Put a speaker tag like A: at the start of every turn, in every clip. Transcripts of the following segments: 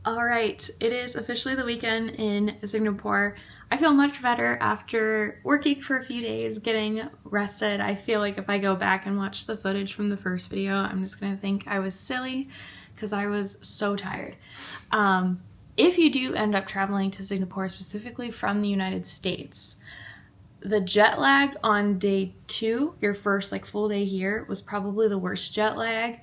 A: All right, it is officially the weekend in Singapore. I feel much better after working for a few days, getting rested. I feel like if I go back and watch the footage from the first video, I'm just gonna think I was silly because I was so tired. If you do end up traveling to Singapore, specifically from the United States, the jet lag on day 2, your first full day here, was probably the worst jet lag.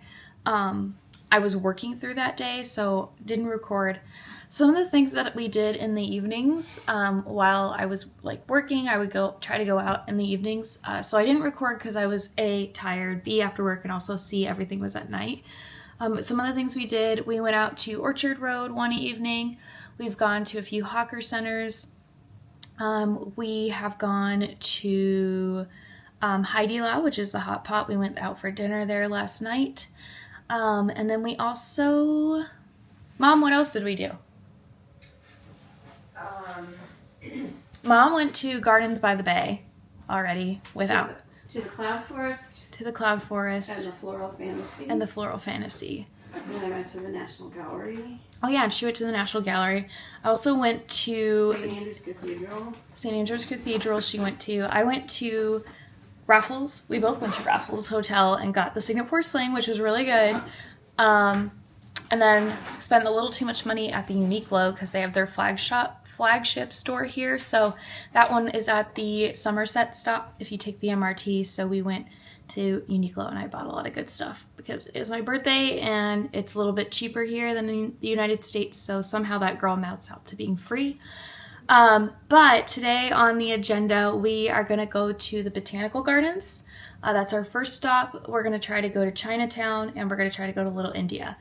A: I was working through that day, so didn't record. Some of the things that we did in the evenings, while I was working, I would try to go out in the evenings. So I didn't record because I was A, tired, B, after work, and also C, everything was at night. But some of the things we did, we went out to Orchard Road one evening. We've gone to a few hawker centers. We have gone to Hai Lao, which is the hot pot. We went out for dinner there last night. And then we also... Mom, what else did we do? Mom went to Gardens by the Bay already without...
B: To the Cloud Forest.
A: To the Cloud Forest.
B: And the Floral Fantasy.
A: And the Floral Fantasy.
B: And then I went to the National Gallery.
A: Oh yeah, and she went to the National Gallery. I also went to...
B: St. Andrew's Cathedral.
A: St. Andrew's Cathedral she went to. I went to Raffles. We both went to Raffles Hotel and got the Singapore Sling, which was really good. And then spent a little too much money at the Uniqlo because they have their flagship store here. So that one is at the Somerset stop if you take the MRT. So we went to Uniqlo and I bought a lot of good stuff because it was my birthday and it's a little bit cheaper here than in the United States. So somehow that girl mounts out to being free. But today on the agenda, we are going to go to the Botanical Gardens. That's our first stop. We're going to try to go to Chinatown and we're going to try to go to Little India.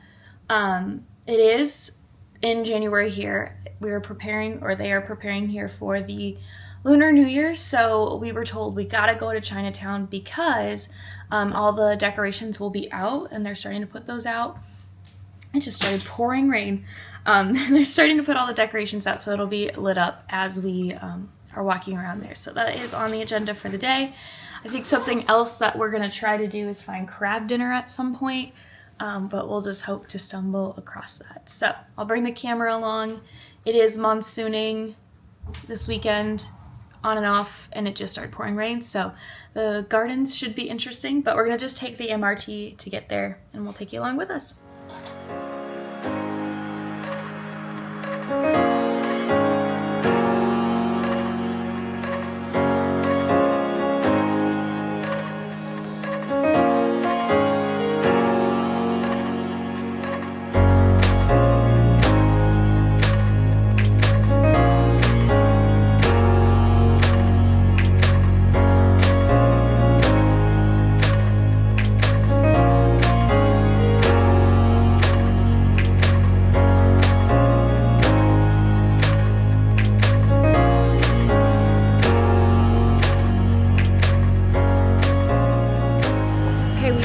A: It is in January here. We are preparing, or they are preparing here for the Lunar New Year. So we were told we got to go to Chinatown because all the decorations will be out and they're starting to put those out. It just started pouring rain. They're starting to put all the decorations out, so it'll be lit up as we are walking around there. So that is on the agenda for the day. I think something else that we're going to try to do is find crab dinner at some point, but we'll just hope to stumble across that. So I'll bring the camera along. It is monsooning this weekend, on and off, and it just started pouring rain, so the gardens should be interesting, but we're going to just take the MRT to get there, and we'll take you along with us.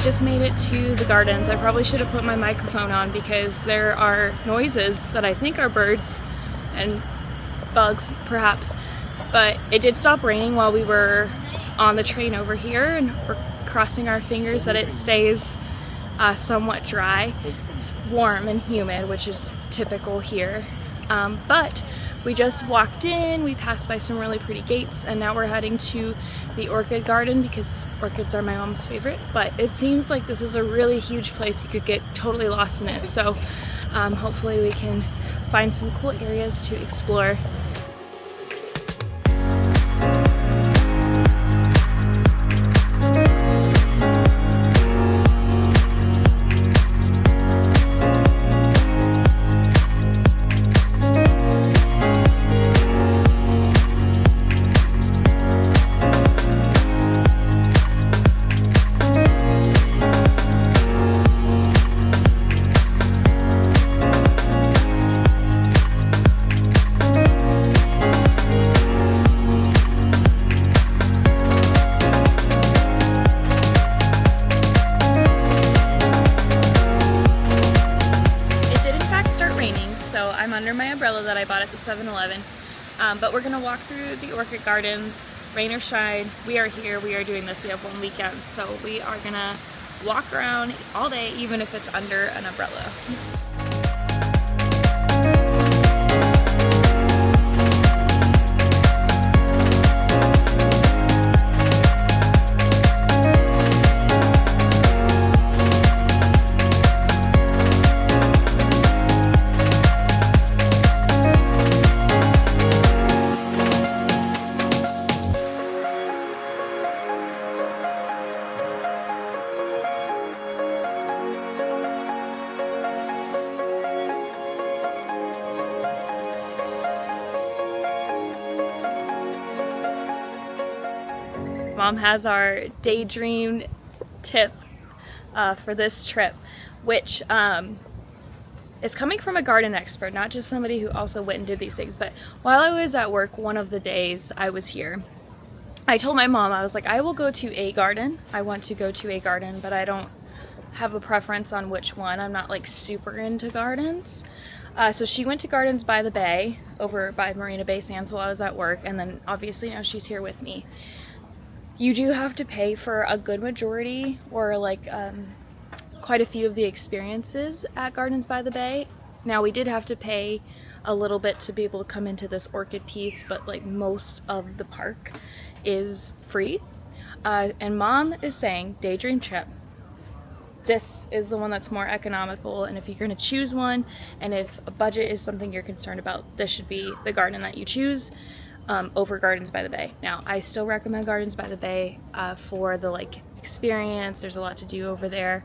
A: Just made it to the gardens. I probably should have put my microphone on because there are noises that I think are birds and bugs perhaps, but it did stop raining while we were on the train over here, and we're crossing our fingers that it stays somewhat dry. It's warm and humid, which is typical here, but we just walked in, we passed by some really pretty gates, and now we're heading to the orchid garden because orchids are my mom's favorite. But it seems like this is a really huge place. You could get totally lost in it. So hopefully we can find some cool areas to explore. I'm under my umbrella that I bought at the 7-Eleven. But we're gonna walk through the orchid gardens, rain or shine. We are here, we are doing this, we have one weekend, so we are gonna walk around all day, even if it's under an umbrella. Mom has our daydream tip for this trip, which is coming from a garden expert, not just somebody who also went and did these things. But while I was at work one of the days I was here, I told my mom, I was like, I will go to a garden. I want to go to a garden, but I don't have a preference on which one. I'm not like super into gardens. So she went to Gardens by the Bay over by Marina Bay Sands while I was at work, and then obviously now she's here with me. You do have to pay for a good majority, or like quite a few of the experiences at Gardens by the Bay. Now we did have to pay a little bit to be able to come into this orchid piece, but like most of the park is free. And Mom is saying daydream trip. This is the one that's more economical, and if you're going to choose one, and if a budget is something you're concerned about, this should be the garden that you choose over Gardens by the Bay. Now, I still recommend Gardens by the Bay for the like experience. There's a lot to do over there,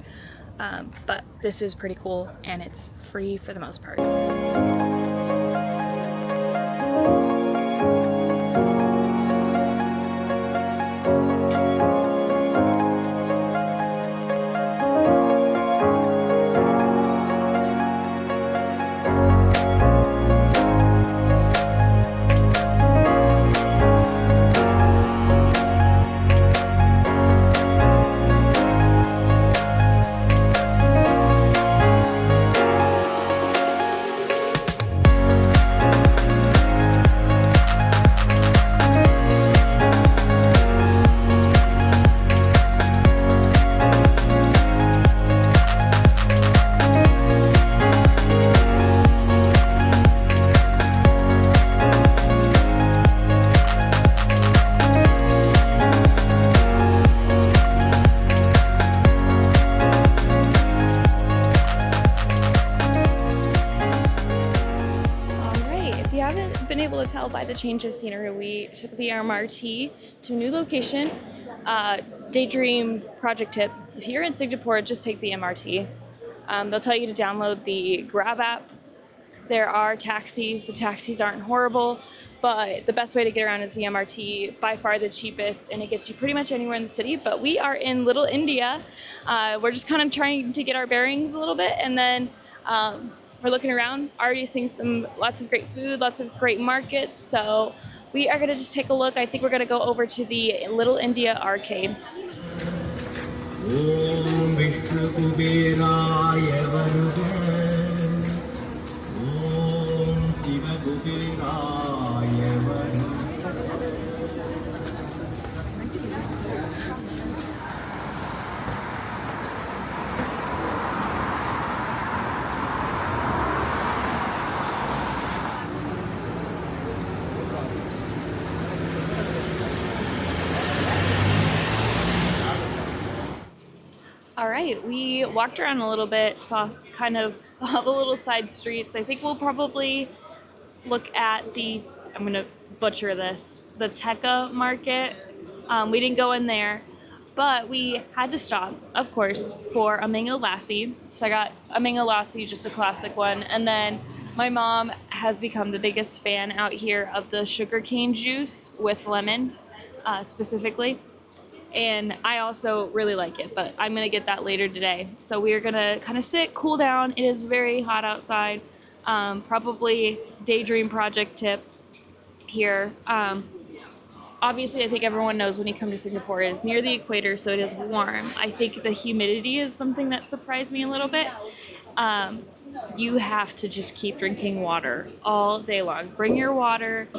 A: but this is pretty cool, and it's free for the most part. Been able to tell by the change of scenery, we took the MRT to a new location. Daydream project tip: if you're in Singapore, just take the MRT. They'll tell you to download the Grab app. There are taxis. The taxis aren't horrible, but the best way to get around is the MRT, by far the cheapest, and it gets you pretty much anywhere in the city. But we are in Little India. We're just kind of trying to get our bearings a little bit, and then we're looking around, already seeing lots of great food, lots of great markets. So we are going to just take a look. I think we're going to go over to the Little India arcade. All right, we walked around a little bit, saw kind of all the little side streets. I think we'll probably look at the, I'm gonna butcher this, the Tekka market. We didn't go in there, but we had to stop, of course, for a mango lassi. So I got a mango lassi, just a classic one. And then my mom has become the biggest fan out here of the sugarcane juice with lemon, specifically. And I also really like it, but I'm gonna get that later today. So we are gonna kind of sit, cool down. It is very hot outside. Probably daydream project tip here. Obviously, I think everyone knows when you come to Singapore, it is near the equator, so it is warm. I think the humidity is something that surprised me a little bit. You have to just keep drinking water all day long. Bring your water.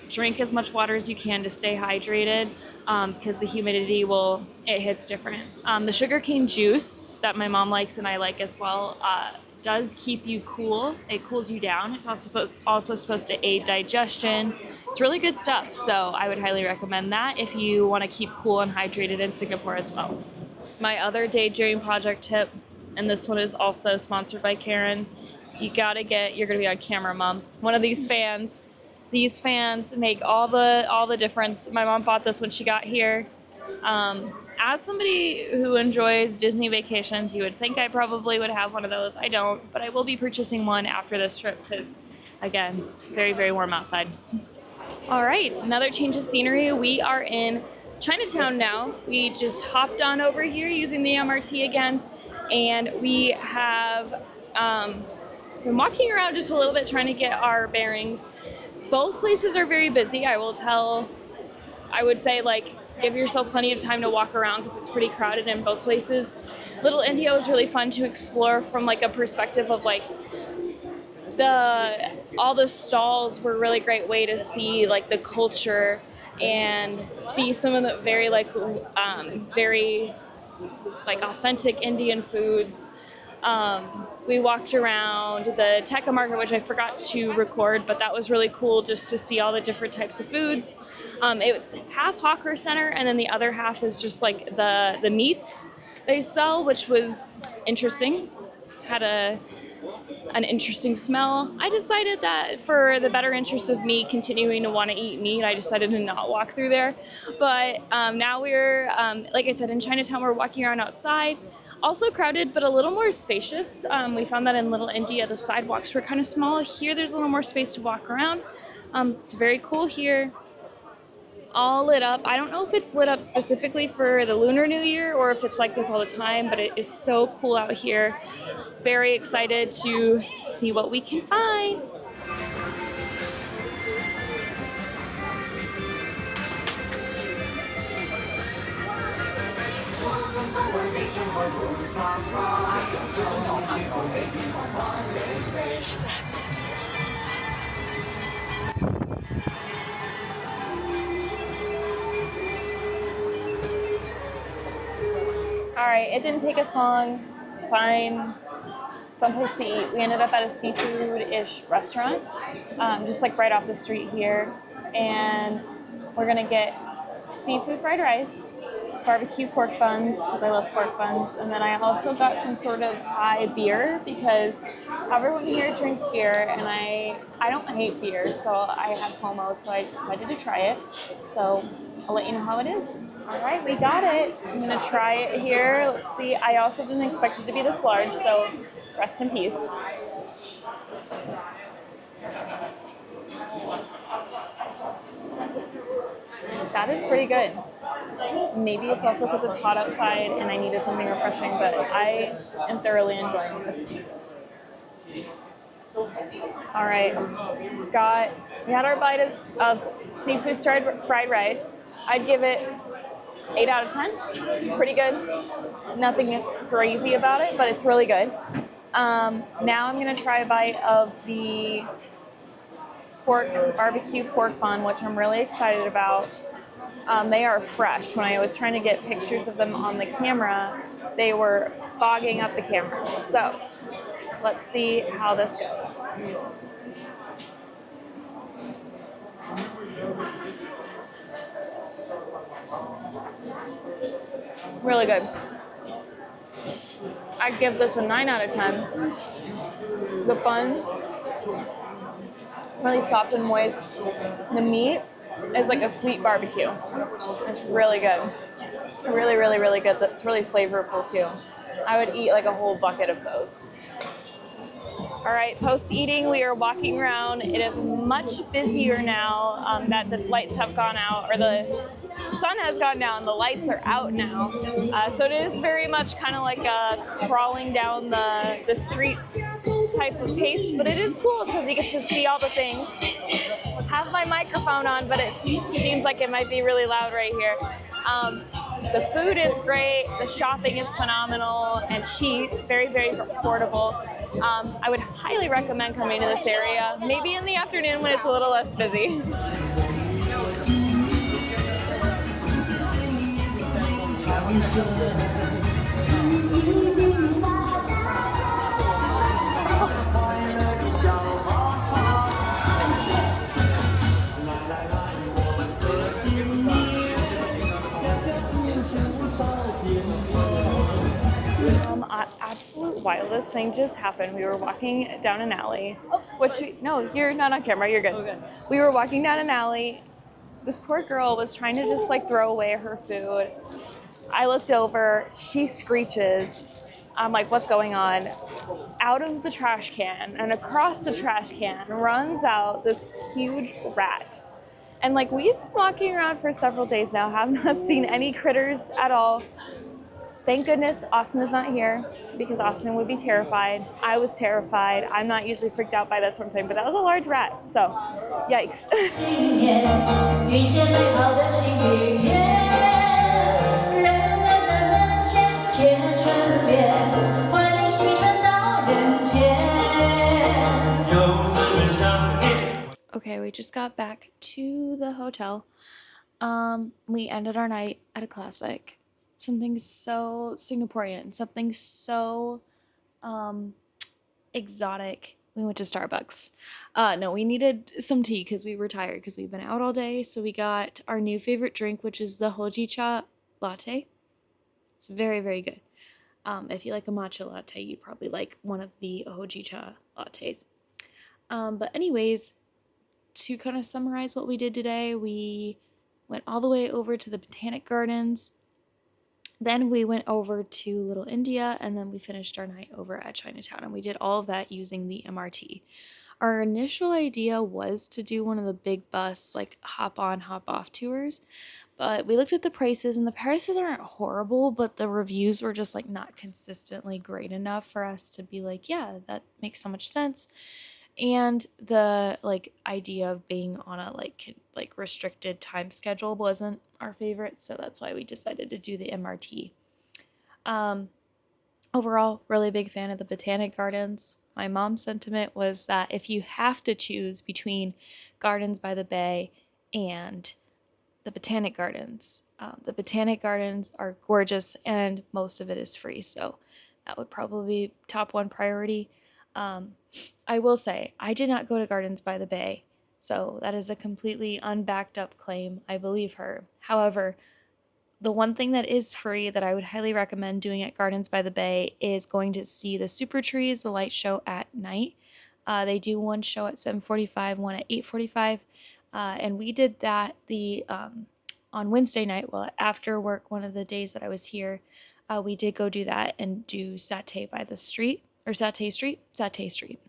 A: Drink as much water as you can to stay hydrated, because the humidity it hits different. The sugarcane juice that my mom likes and I like as well does keep you cool. It cools you down. It's also supposed to aid digestion. It's really good stuff, so I would highly recommend that if you want to keep cool and hydrated in Singapore as well. My other daydream project tip, and this one is also sponsored by Karen, you're gonna be on camera, Mom, one of these fans. These fans make all the difference. My mom bought this when she got here. As somebody who enjoys Disney vacations, you would think I probably would have one of those. I don't, but I will be purchasing one after this trip because, again, very, very warm outside. All right, another change of scenery. We are in Chinatown now. We just hopped on over here using the MRT again, and we have been walking around just a little bit trying to get our bearings. Both places are very busy. I would say, like, give yourself plenty of time to walk around because it's pretty crowded in both places. Little India was really fun to explore from like a perspective of like all the stalls were a really great way to see like the culture and see some of the very authentic Indian foods. We walked around the Tekka market, which I forgot to record, but that was really cool just to see all the different types of foods. It's half hawker center, and then the other half is just like the meats they sell, which was interesting. Had an interesting smell. I decided that for the better interest of me continuing to want to eat meat, I decided to not walk through there. But now we're, like I said, in Chinatown, we're walking around outside. Also crowded, but a little more spacious. We found that in Little India, the sidewalks were kind of small. Here, there's a little more space to walk around. It's very cool here. All lit up. I don't know if it's lit up specifically for the Lunar New Year or if it's like this all the time, but it is so cool out here. Very excited to see what we can find. All right, it didn't take us long. It's fine. Someplace to eat. We ended up at a seafood-ish restaurant, just like right off the street here. And we're gonna get seafood fried rice, barbecue pork buns, because I love pork buns. And then I also got some sort of Thai beer because everyone here drinks beer, and I don't hate beer, so I had FOMO, so I decided to try it. So I'll let you know how it is. All right, we got it. I'm gonna try it here. Let's see. I also didn't expect it to be this large, so rest in peace. That is pretty good. Maybe it's also because it's hot outside and I needed something refreshing, but I am thoroughly enjoying this. All right, we had our bite of seafood fried rice. I'd give it 8 out of 10. Pretty good. Nothing crazy about it, but it's really good. Now I'm gonna try a bite of the barbecue pork bun, which I'm really excited about. They are fresh. When I was trying to get pictures of them on the camera, they were fogging up the camera. So let's see how this goes. Really good. I'd give this a 9 out of 10. The bun, really soft and moist. The meat is like a sweet barbecue. It's really good. Really, really, really good. It's really flavorful too. I would eat like a whole bucket of those. All right, post-eating, we are walking around. It is much busier now that the lights have gone out, or the sun has gone down. The lights are out now. So it is very much kind of like crawling down the streets type of pace, but it is cool because you get to see all the things. Have my microphone on, but it seems like it might be really loud right here. The food is great, the shopping is phenomenal and cheap, very, very affordable. I would highly recommend coming to this area, maybe in the afternoon when it's a little less busy. Absolute wildest thing just happened. We were walking down an alley, you're not on camera, you're good. Okay. We were walking down an alley. This poor girl was trying to just like throw away her food. I looked over, she screeches. I'm like, what's going on? Out of the trash can and across the trash can runs out this huge rat. And like we've been walking around for several days now, have not seen any critters at all. Thank goodness Austin is not here because Austin would be terrified. I was terrified. I'm not usually freaked out by that sort of thing, but that was a large rat, so yikes. Okay, we just got back to the hotel. We ended our night at a classic. Something so Singaporean, something so exotic. We went to Starbucks. No, we needed some tea because we were tired because we've been out all day. So we got our new favorite drink, which is the hojicha latte. It's very, very good. If you like a matcha latte, you'd probably like one of the hojicha lattes. But anyways, to kind of summarize what we did today, we went all the way over to the Botanic Gardens. Then we went over to Little India, and then we finished our night over at Chinatown, and we did all of that using the MRT. Our initial idea was to do one of the big bus, like hop on, hop off tours, but we looked at the prices, and the prices aren't horrible, but the reviews were just like not consistently great enough for us to be like, yeah, that makes so much sense. And the like idea of being on a like restricted time schedule wasn't our favorite, so that's why we decided to do the MRT. Overall, really big fan of the Botanic Gardens. My mom's sentiment was that if you have to choose between Gardens by the Bay and the Botanic Gardens are gorgeous and most of it is free, so that would probably be top one priority. I will say, I did not go to Gardens by the Bay, so that is a completely unbacked up claim. I believe her. However, the one thing that is free that I would highly recommend doing at Gardens by the Bay is going to see the Super Trees, the light show at night. They do one show at 7:45, one at 8:45, and we did that on Wednesday night. Well, after work, one of the days that I was here, we did go do that and do Satay by the Street. Or Satay Street? Satay Street.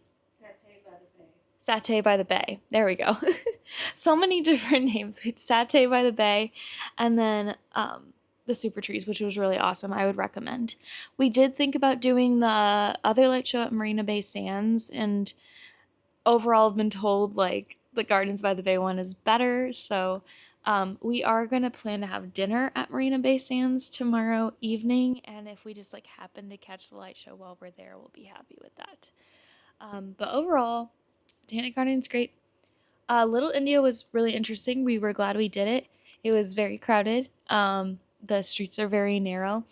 B: Satay by the Bay.
A: Satay by the Bay. There we go. So many different names. We had Satay by the Bay, and then the Super Trees, which was really awesome. I would recommend. We did think about doing the other light show at Marina Bay Sands, and overall I've been told like the Gardens by the Bay one is better, so we are going to plan to have dinner at Marina Bay Sands tomorrow evening, and if we just like happen to catch the light show while we're there, we'll be happy with that. But overall, Botanic Gardens great. Little India was really interesting. We were glad we did it. It was very crowded. The streets are very narrow.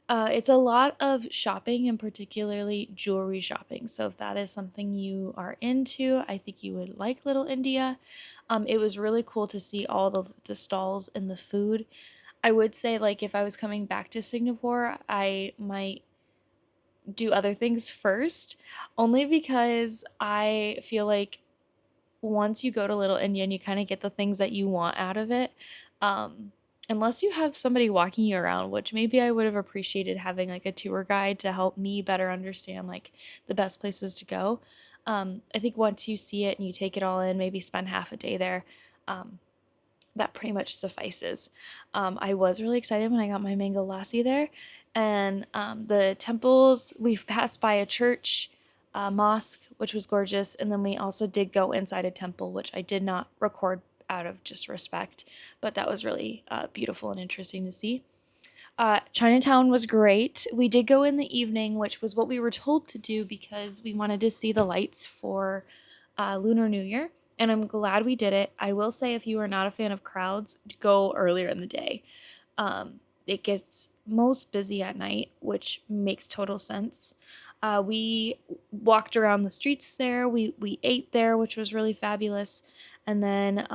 A: It's a lot of shopping, and particularly jewelry shopping. So if that is something you are into, I think you would like Little India. It was really cool to see all the stalls and the food. I would say, like, if I was coming back to Singapore, I might do other things first, only because I feel like once you go to Little India and you kind of get the things that you want out of it, unless you have somebody walking you around, which maybe I would have appreciated having like a tour guide to help me better understand like the best places to go. I think once you see it and you take it all in, maybe spend half a day there, that pretty much suffices. I was really excited when I got my mango lassi there, and the temples, we passed by a church, mosque, which was gorgeous, and then we also did go inside a temple, which I did not record out of just respect, but that was really beautiful and interesting to see. Chinatown was great. We did go in the evening, which was what we were told to do because we wanted to see the lights for Lunar New Year, and I'm glad we did it. I will say, if you are not a fan of crowds, go earlier in the day. It gets most busy at night, which makes total sense. We walked around the streets there. We ate there, which was really fabulous. And then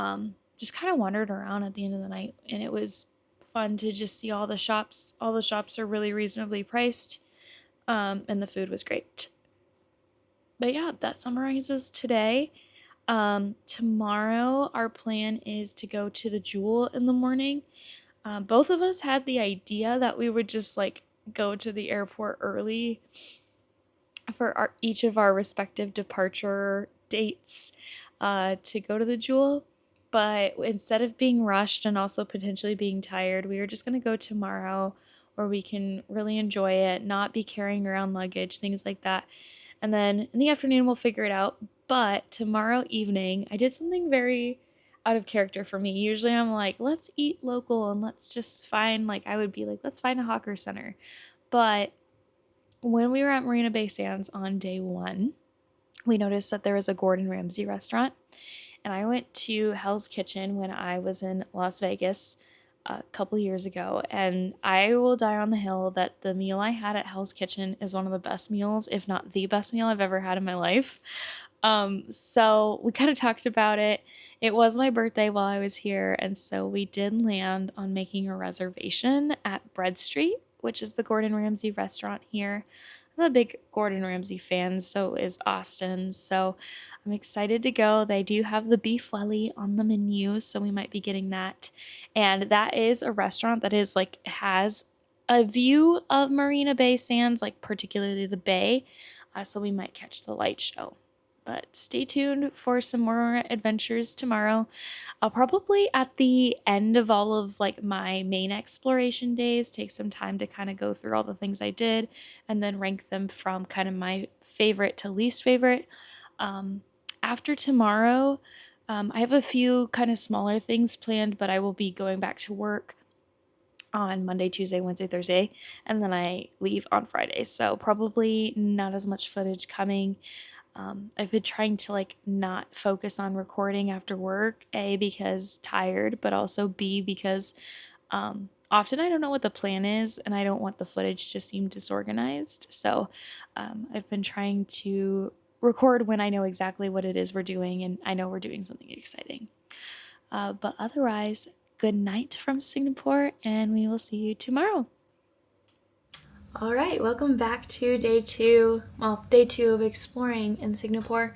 A: just kind of wandered around at the end of the night. And it was fun to just see all the shops. All the shops are really reasonably priced. And the food was great. But yeah, that summarizes today. Tomorrow, our plan is to go to the Jewel in the morning. Both of us had the idea that we would just like go to the airport early for each of our respective departure dates to go to the Jewel. but instead of being rushed and also potentially being tired, we were just going to go tomorrow where we can really enjoy it, not be carrying around luggage, things like that. And then in the afternoon, we'll figure it out. But tomorrow evening, I did something very out of character for me. Usually I'm like, let's eat local and let's just find, like, I would be like, let's find a hawker center. But when we were at Marina Bay Sands on day one, we noticed that there was a Gordon Ramsay restaurant. And I went to Hell's Kitchen when I was in Las Vegas a couple years ago. And I will die on the hill that the meal I had at Hell's Kitchen is one of the best meals, if not the best meal I've ever had in my life. So we kind of talked about it. It was my birthday while I was here. And so we did land on making a reservation at Bread Street, which is the Gordon Ramsay restaurant here. I'm a big Gordon Ramsay fan, so is Austin. So I'm excited to go. They do have the beef welly on the menu, so we might be getting that. And that is a restaurant that is like has a view of Marina Bay Sands, like particularly the bay. So we might catch the light show. But stay tuned for some more adventures tomorrow. I'll probably at the end of all of like my main exploration days take some time to kind of go through all the things I did and then rank them from kind of my favorite to least favorite. After tomorrow, I have a few kind of smaller things planned, but I will be going back to work on Monday, Tuesday, Wednesday, Thursday, and then I leave on Friday. So probably not as much footage coming. I've been trying to like not focus on recording after work, A, because tired, but also B, because often I don't know what the plan is and I don't want the footage to seem disorganized. So I've been trying to record when I know exactly what it is we're doing and I know we're doing something exciting. But otherwise, good night from Singapore and we will see you tomorrow. All right, welcome back to day two of exploring in Singapore.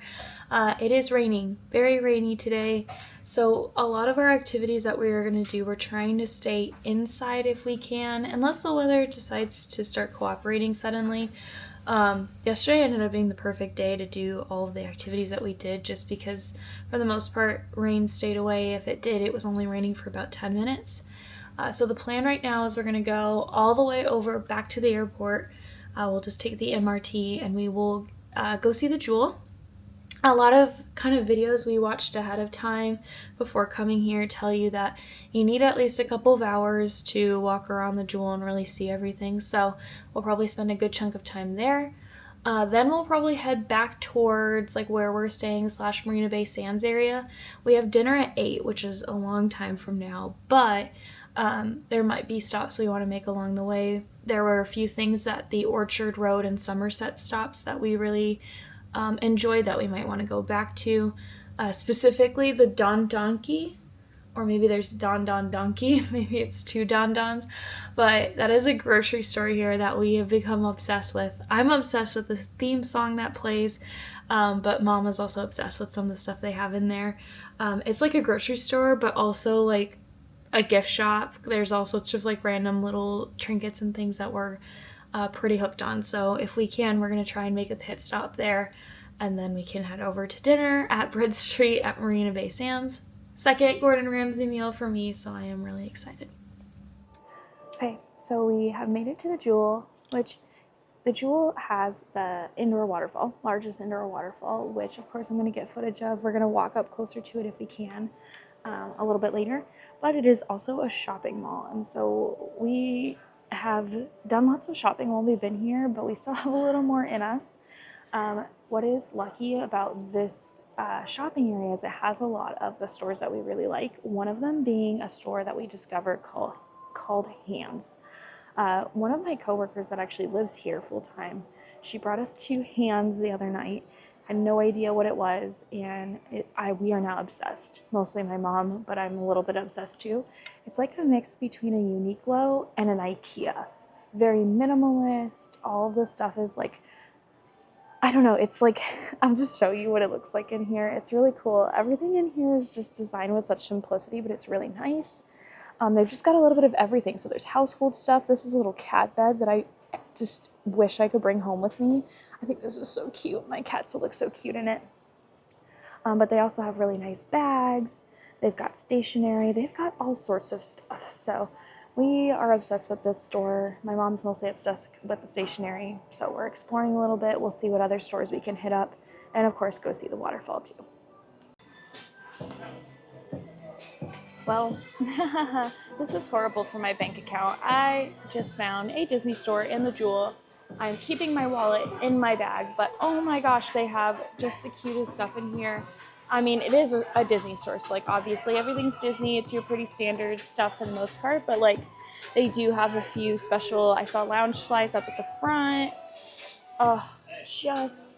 A: It is raining, very rainy today. So a lot of our activities that we are going to do, we're trying to stay inside if we can, unless the weather decides to start cooperating suddenly. Yesterday ended up being the perfect day to do all of the activities that we did just because for the most part, rain stayed away. If it did, it was only raining for about 10 minutes. So the plan right now is we're going to go all the way over back to the airport. We'll just take the MRT and we will go see the Jewel. A lot of kind of videos we watched ahead of time before coming here tell you that you need at least a couple of hours to walk around the Jewel and really see everything. So we'll probably spend a good chunk of time there. Then we'll probably head back towards like where we're staying / Marina Bay Sands area. We have dinner at 8, which is a long time from now, but there might be stops we want to make along the way. There were a few things at the Orchard Road and Somerset stops that we really enjoyed that we might want to go back to. Specifically the Don Donki, or maybe there's Don Don Donki, maybe it's two Don Dons, but that is a grocery store here that we have become obsessed with. I'm obsessed with the theme song that plays, but Mom is also obsessed with some of the stuff they have in there. It's like a grocery store, but also like a gift shop. There's all sorts of like random little trinkets and things that we're pretty hooked on. So if we can, we're going to try and make a pit stop there and then we can head over to dinner at Bread Street at Marina Bay Sands. Second Gordon Ramsay meal for me, so I am really excited. Okay, so we have made it to the Jewel, which the Jewel has the indoor waterfall, largest indoor waterfall, which of course I'm going to get footage of. We're going to walk up closer to it if we can a little bit later, but it is also a shopping mall, and so we have done lots of shopping while we've been here, but we still have a little more in us. What is lucky about this shopping area is it has a lot of the stores that we really like, one of them being a store that we discovered called Hands. One of my coworkers that actually lives here full-time, she brought us to Hands the other night. Had no idea what it was, and we are now obsessed. Mostly my mom, but I'm a little bit obsessed too. It's like a mix between a Uniqlo and an IKEA. Very minimalist. All of the stuff is like, I don't know, it's like, I'll just show you what it looks like in here. It's really cool. Everything in here is just designed with such simplicity, but it's really nice. They've just got a little bit of everything. So there's household stuff. This is a little cat bed that I just wish I could bring home with me. I think this is so cute. My cats will look so cute in it. But they also have really nice bags. They've got stationery. They've got all sorts of stuff. So we are obsessed with this store. My mom's mostly obsessed with the stationery. So we're exploring a little bit. We'll see what other stores we can hit up. And of course, go see the waterfall too. Well, this is horrible for my bank account. I just found a Disney store in the Jewel. I'm keeping my wallet in my bag, but oh my gosh, they have just the cutest stuff in here. I mean, it is a Disney store, so like obviously everything's Disney. It's your pretty standard stuff for the most part, but like they do have a few special, I saw lounge flies up at the front. Oh, just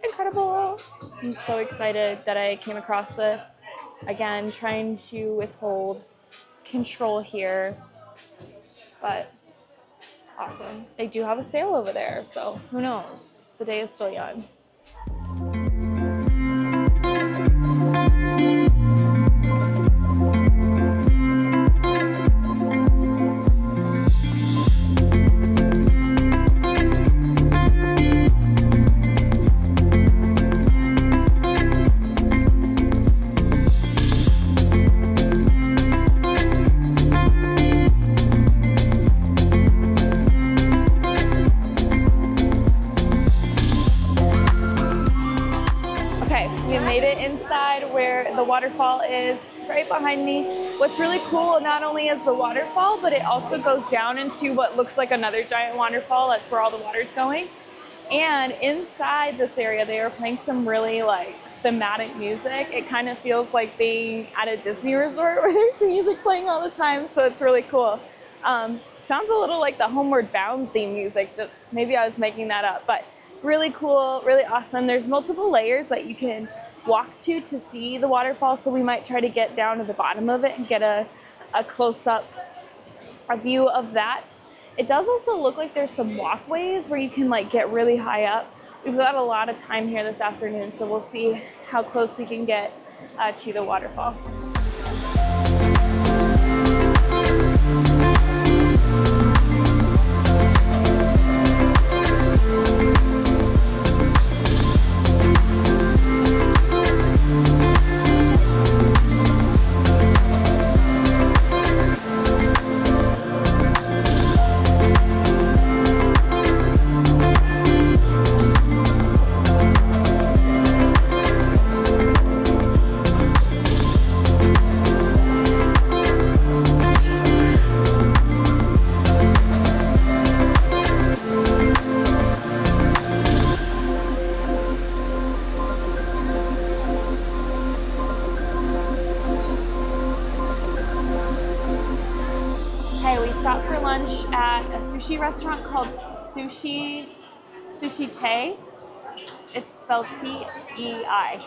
A: incredible. I'm so excited that I came across this. Again, trying to withhold control here, but awesome. They do have a sale over there, so who knows? The day is still young. Where the waterfall is. It's right behind me. What's really cool, not only is the waterfall, but it also goes down into what looks like another giant waterfall. That's where all the water's going. And inside this area, they are playing some really like thematic music. It kind of feels like being at a Disney resort where there's music playing all the time. So it's really cool. Sounds a little like the Homeward Bound theme music. Maybe I was making that up, but really cool, really awesome. There's multiple layers that you can walk to see the waterfall, so we might try to get down to the bottom of it and get a close-up view of that. It does also look like there's some walkways where you can like get really high up. We've got a lot of time here this afternoon, so we'll see how close we can get to the waterfall. Stopped for lunch at a sushi restaurant called Sushi Tei. It's spelled T-E-I.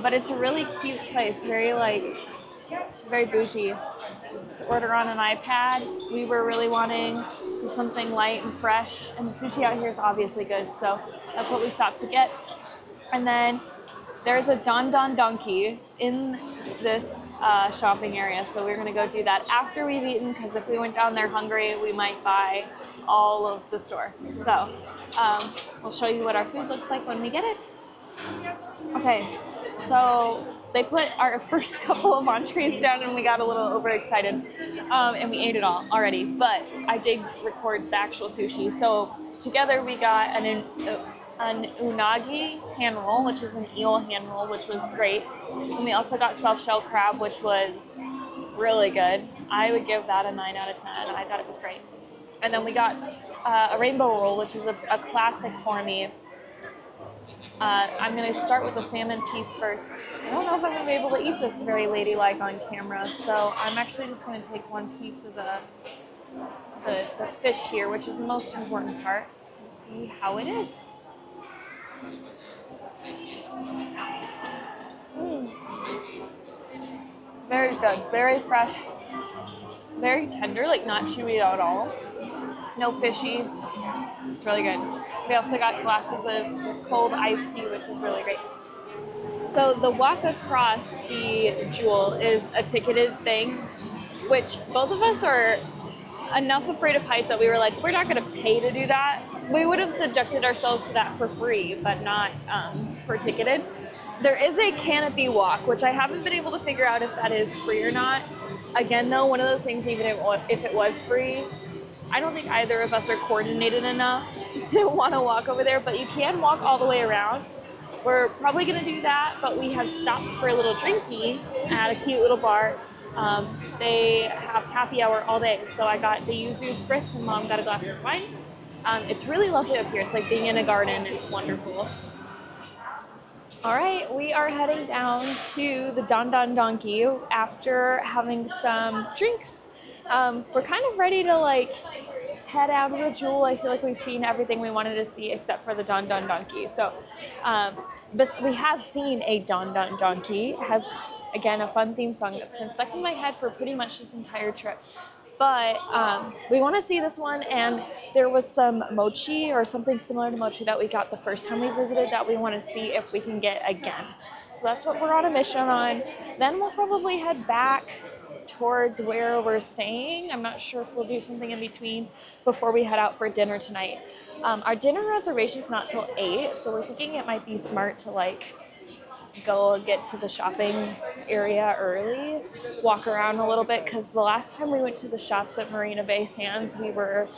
A: But it's a really cute place, very bougie. Just order on an iPad. We were really wanting to do something light and fresh, and the sushi out here is obviously good, so that's what we stopped to get. And then there's a Don Don Donki in this shopping area, so we're gonna go do that after we've eaten, because if we went down there hungry, we might buy all of the store. So we'll show you what our food looks like when we get it. Okay, so they put our first couple of entrees down and we got a little overexcited, and we ate it all already, but I did record the actual sushi. So together we got an unagi hand roll, which is an eel hand roll, which was great. And we also got soft shell crab, which was really good. I would give that a 9 out of 10. I thought it was great. And then we got a rainbow roll, which is a classic for me. I'm going to start with the salmon piece first. I don't know if I'm going to be able to eat this very ladylike on camera, so I'm actually just going to take one piece of the fish here, which is the most important part, and see how it is. Very good, very fresh, very tender, like not chewy at all. No fishy. It's really good. We also got glasses of cold iced tea, which is really great. So the walk across the Jewel is a ticketed thing, which both of us are enough afraid of heights that we were like, we're not going to pay to do that. We would have subjected ourselves to that for free, but not for ticketed. There is a canopy walk, which I haven't been able to figure out if that is free or not. Again, though, one of those things, even if it was free, I don't think either of us are coordinated enough to want to walk over there, but you can walk all the way around. We're probably going to do that, but we have stopped for a little drinky at a cute little bar. They have happy hour all day, so I got the yuzu spritz and Mom got a glass of wine. It's really lovely up here. It's like being in a garden. It's wonderful. All right, we are heading down to the Don Don Donki after having some drinks. We're kind of ready to like head out of the Jewel. I feel like we've seen everything we wanted to see except for the Don Don Donki. So but we have seen a Don Don Donki. It has, again, a fun theme song that's been stuck in my head for pretty much this entire trip. But we want to see this one, and there was some mochi or something similar to mochi that we got the first time we visited that we want to see if we can get again. So that's what we're on a mission on. Then we'll probably head back towards where we're staying. I'm not sure if we'll do something in between before we head out for dinner tonight. Our dinner reservation's not till 8, so we're thinking it might be smart to like go get to the shopping area early, walk around a little bit, because the last time we went to the shops at Marina Bay Sands, we were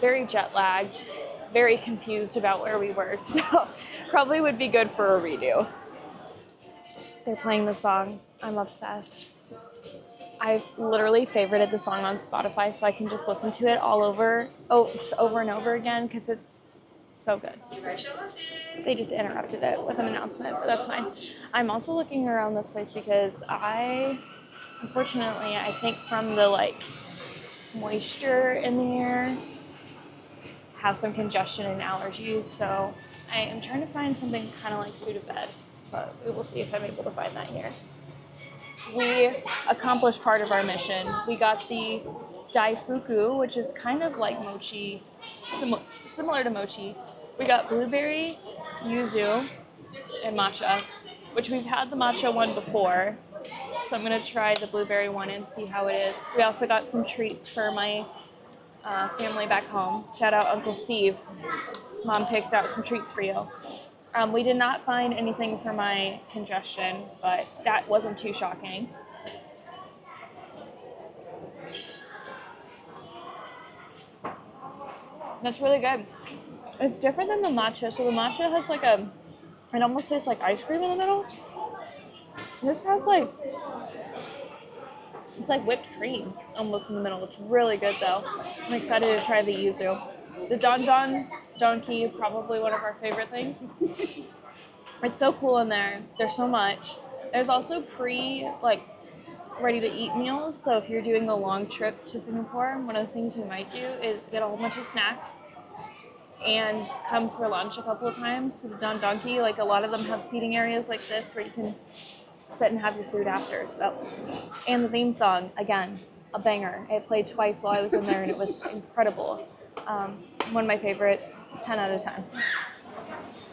A: very jet lagged, very confused about where we were, so probably would be good for a redo. They're playing the song. I'm obsessed. I've literally favorited the song on Spotify so I can just listen to it over and over again because it's so good. They just interrupted it with an announcement, but that's fine. I'm also looking around this place because unfortunately, I think from the like moisture in the air, have some congestion and allergies. So I am trying to find something kind of like Sudafed, but we will see if I'm able to find that here. We accomplished part of our mission. We got the daifuku, which is kind of like mochi, similar to mochi. We got blueberry, yuzu, and matcha, which we've had the matcha one before. So I'm going to try the blueberry one and see how it is. We also got some treats for my family back home. Shout out Uncle Steve. Mom picked out some treats for you. We did not find anything for my congestion, but that wasn't too shocking. That's really good. It's different than the matcha. So the matcha has like it almost tastes like ice cream in the middle. This has like, it's like whipped cream almost in the middle. It's really good though. I'm excited to try the yuzu. The Don Don Donki, probably one of our favorite things. It's so cool in there. There's so much. There's also ready to eat meals. So if you're doing a long trip to Singapore, one of the things you might do is get a whole bunch of snacks and come for lunch a couple of times to the Don Donki. Like a lot of them have seating areas like this where you can sit and have your food after. So, and the theme song, again, a banger. It played twice while I was in there and it was incredible. One of my favorites, 10 out of 10.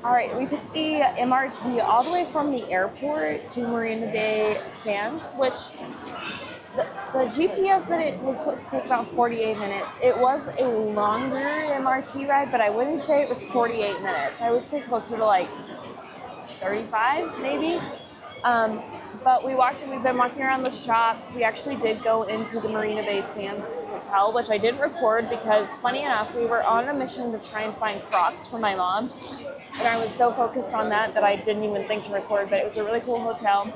A: All right, we took the MRT all the way from the airport to Marina Bay Sands, which the GPS said it was supposed to take about 48 minutes. It was a longer MRT ride, but I wouldn't say it was 48 minutes. I would say closer to like 35 maybe. But we've been walking around the shops. We actually did go into the Marina Bay Sands Hotel, which I didn't record because, funny enough, we were on a mission to try and find Crocs for my mom. And I was so focused on that I didn't even think to record, but it was a really cool hotel.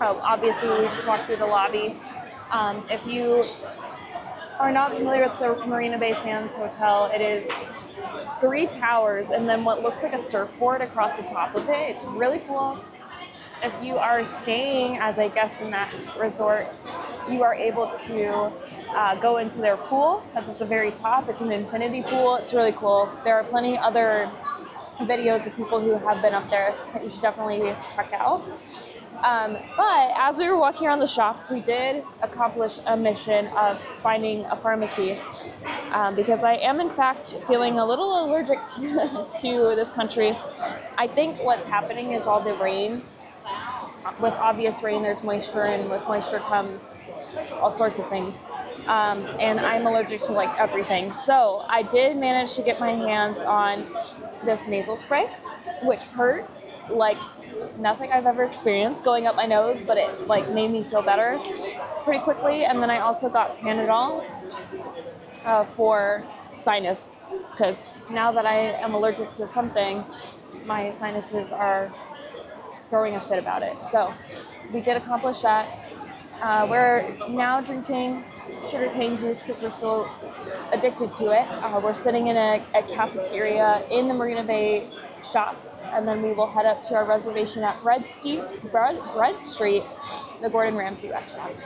A: Obviously, we just walked through the lobby. If you are not familiar with the Marina Bay Sands Hotel, it is 3 towers and then what looks like a surfboard across the top of it. It's really cool. If you are staying as a guest in that resort, you are able to go into their pool. That's at the very top. It's an infinity pool. It's really cool. There are plenty other videos of people who have been up there that you should definitely check out. But as we were walking around the shops, we did accomplish a mission of finding a pharmacy because I am in fact feeling a little allergic to this country. I think what's happening is all the rain. With obvious rain, there's moisture, and with moisture comes all sorts of things. And I'm allergic to like everything. So I did manage to get my hands on this nasal spray, which hurt like nothing I've ever experienced going up my nose, but it like made me feel better pretty quickly. And then I also got Panadol for sinus, because now that I am allergic to something, my sinuses are throwing a fit about it. So we did accomplish that. We're now drinking sugarcane juice because we're so addicted to it. We're sitting in a cafeteria in the Marina Bay shops, and then we will head up to our reservation at Bread Street, the Gordon Ramsay restaurant.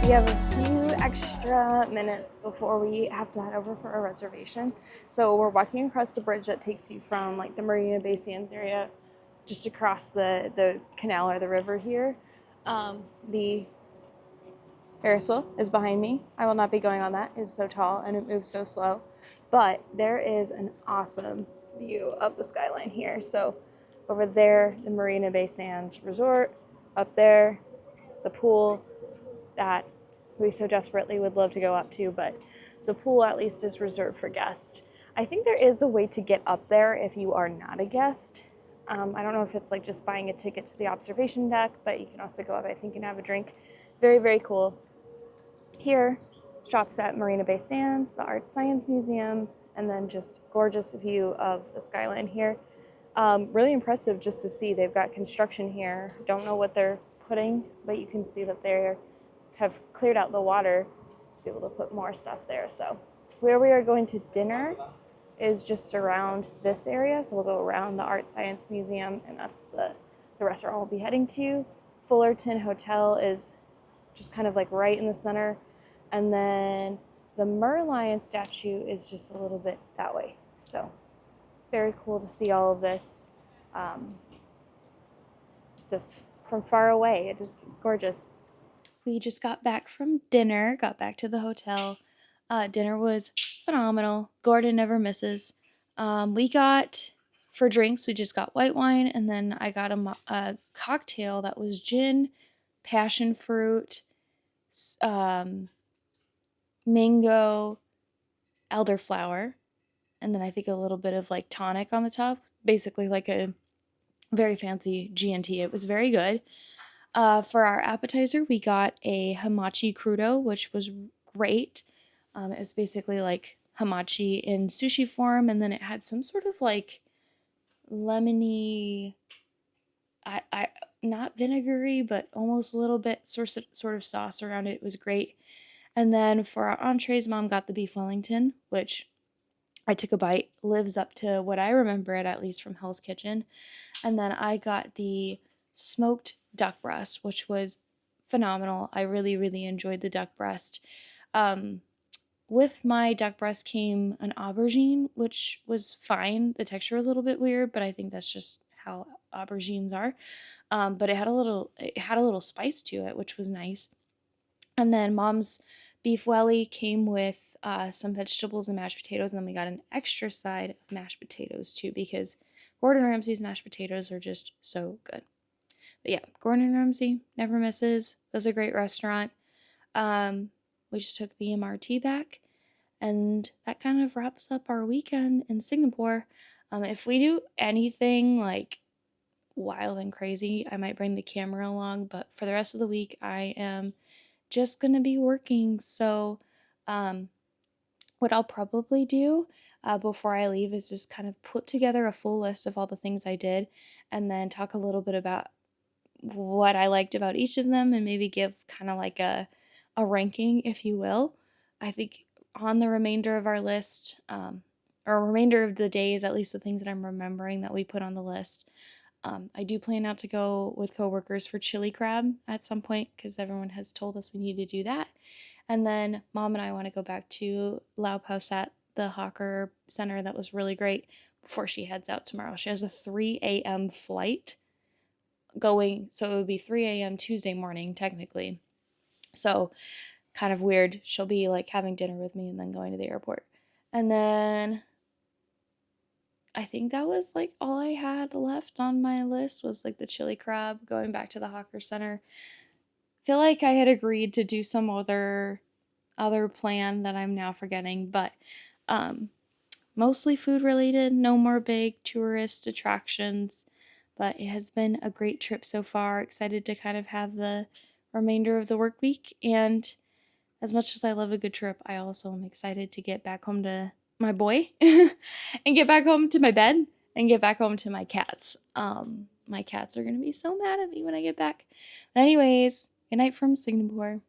A: We have a few extra minutes before we have to head over for our reservation. So we're walking across the bridge that takes you from like the Marina Bay Sands area just across the canal or the river here. The Ferris wheel is behind me. I will not be going on that. It's so tall and it moves so slow. But there is an awesome view of the skyline here. So over there, the Marina Bay Sands Resort. Up there, the pool that we so desperately would love to go up to, but the pool at least is reserved for guests. I think there is a way to get up there if you are not a guest. I don't know if it's like just buying a ticket to the observation deck, but you can also go up, I think, and have a drink. Very, very cool. Here, stops at Marina Bay Sands, the Art Science Museum, and then just gorgeous view of the skyline here. Really impressive just to see. They've got construction here. Don't know what they're putting, but you can see that they have cleared out the water to be able to put more stuff there. So where we are going to dinner is just around this area. So we'll go around the Art Science Museum, and that's the restaurant we'll be heading to. Fullerton Hotel is just kind of like right in the center. And then the Merlion statue is just a little bit that way. So very cool to see all of this just from far away. It is gorgeous. We just got back from dinner, got back to the hotel. Dinner was phenomenal. Gordon never misses. We got, for drinks, we just got white wine, and then I got a cocktail that was gin, passion fruit, mango, elderflower, and then I think a little bit of like tonic on the top. Basically like a very fancy G&T. It was very good. For our appetizer, we got a hamachi crudo, which was great. It was basically like hamachi in sushi form, and then it had some sort of like lemony, I not vinegary, but almost a little bit sort of sauce around it. It was great. And then for our entrees, Mom got the beef Wellington, which I took a bite. Lives up to what I remember it, at least from Hell's Kitchen. And then I got the smoked duck breast, which was phenomenal. I really, really enjoyed the duck breast. With my duck breast came an aubergine, which was fine. The texture was a little bit weird, but I think that's just how aubergines are. But it had a little spice to it, which was nice. And then Mom's beef welly came with some vegetables and mashed potatoes, and then we got an extra side of mashed potatoes too, because Gordon Ramsay's mashed potatoes are just so good. But yeah, Gordon Ramsay never misses. It was a great restaurant. We just took the MRT back, and that kind of wraps up our weekend in Singapore. If we do anything like wild and crazy, I might bring the camera along, but for the rest of the week, I am just gonna be working. So what I'll probably do before I leave is just kind of put together a full list of all the things I did, and then talk a little bit about what I liked about each of them, and maybe give kind of like a a ranking, if you will. I think on the remainder of our list, or remainder of the days, at least the things that I'm remembering that we put on the list, I do plan out to go with coworkers for chili crab at some point because everyone has told us we need to do that. And then Mom and I want to go back to Lao Sat, the Hawker Center that was really great, before she heads out tomorrow. She has a 3 a.m. flight going, so it would be 3 a.m. Tuesday morning, technically. So kind of weird. She'll be like having dinner with me and then going to the airport. And then I think that was like all I had left on my list was like the chili crab, going back to the Hawker Center. I feel like I had agreed to do some other plan that I'm now forgetting, but mostly food related, no more big tourist attractions. But it has been a great trip so far. Excited to kind of have the remainder of the work week. And as much as I love a good trip, I also am excited to get back home to my boy and get back home to my bed and get back home to my cats. My cats are going to be so mad at me when I get back. But anyways, good night from Singapore.